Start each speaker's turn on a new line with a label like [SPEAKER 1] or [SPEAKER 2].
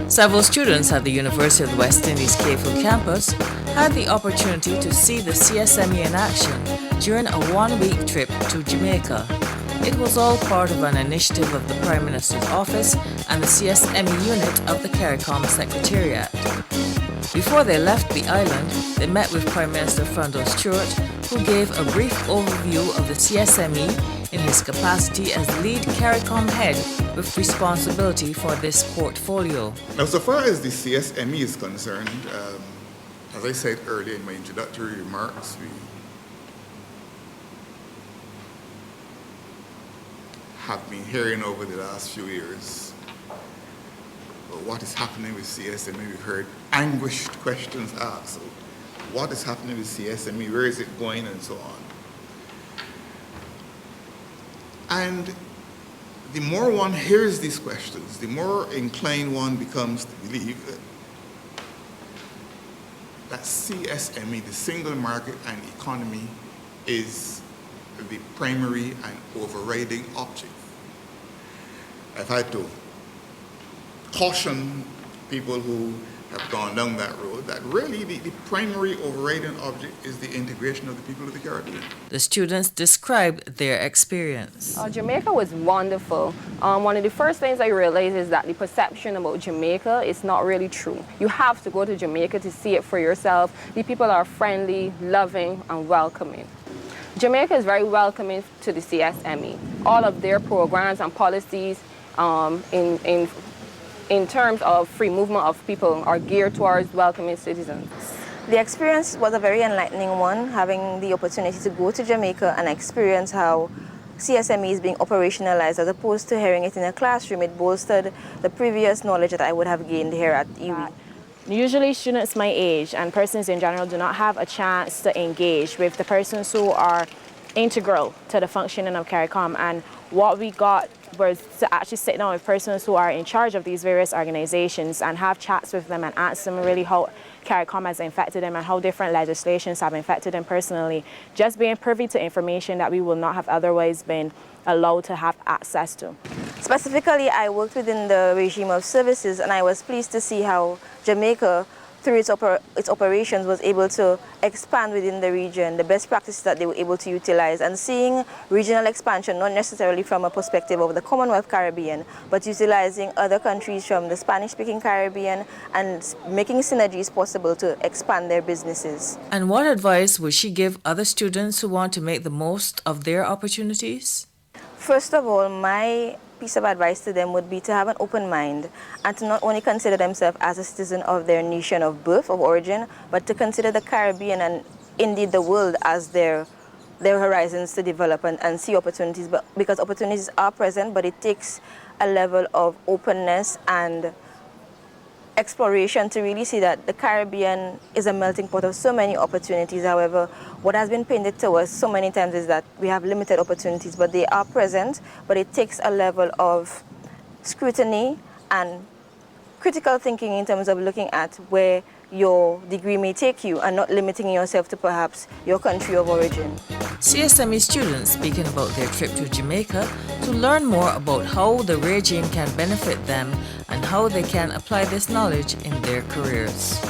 [SPEAKER 1] Several students at the University of the West Indies Cayfield campus had the opportunity to see the CSME in action during a one-week trip to Jamaica. It was all part of an initiative of the Prime Minister's Office and the CSME unit of the CARICOM Secretariat. Before they left the island, they met with Prime Minister Freundel Stuart, who gave a brief overview of the CSME in his capacity as lead CARICOM head with responsibility for this portfolio.
[SPEAKER 2] Now, so far as the CSME is concerned, as I said earlier in my introductory remarks, we have been hearing over the last few years about what is happening with CSME. We've heard anguished questions asked. So what is happening with CSME? Where is it going? And so on. And the more one hears these questions, the more inclined one becomes to believe that CSME, the single market and economy, is the primary and overriding object. I've had to caution people who have gone down that road that really the primary overriding object is the integration of the people of the Caribbean.
[SPEAKER 1] The students described their experience.
[SPEAKER 3] Jamaica was wonderful. One of the first things I realized is that the perception about Jamaica is not really true. You have to go to Jamaica to see it for yourself. The people are friendly, loving, and welcoming. Jamaica is very welcoming to the CSME. All of their programs and policies in terms of free movement of people are geared towards welcoming citizens.
[SPEAKER 4] The experience was a very enlightening one, having the opportunity to go to Jamaica and experience how CSME is being operationalized as opposed to hearing it in a classroom. It bolstered the previous knowledge that I would have gained here at UWI.
[SPEAKER 5] Usually students my age and persons in general do not have a chance to engage with the persons who are integral to the functioning of CARICOM, and what we got was to actually sit down with persons who are in charge of these various organizations and have chats with them and ask them really how CARICOM has affected them and how different legislations have affected them personally. Just being privy to information that we will not have otherwise been allowed to have access to.
[SPEAKER 4] Specifically, I worked within the regime of services, and I was pleased to see how Jamaica, through its operations, was able to expand within the region, the best practices that they were able to utilize, and seeing regional expansion not necessarily from a perspective of the Commonwealth Caribbean, but utilizing other countries from the Spanish-speaking Caribbean and making synergies possible to expand their businesses.
[SPEAKER 1] And what advice would she give other students who want to make the most of their opportunities?
[SPEAKER 4] First of all, my piece of advice to them would be to have an open mind and to not only consider themselves as a citizen of their nation of birth, of origin, but to consider the Caribbean and indeed the world as their horizons to develop and see opportunities. But because opportunities are present, but it takes a level of openness and exploration to really see that the Caribbean is a melting pot of so many opportunities. However, what has been painted to us so many times is that we have limited opportunities, but they are present, but it takes a level of scrutiny and critical thinking in terms of looking at where your degree may take you and not limiting yourself to perhaps your country of origin.
[SPEAKER 1] CSME students speaking about their trip to Jamaica to learn more about how the regime can benefit them and how they can apply this knowledge in their careers.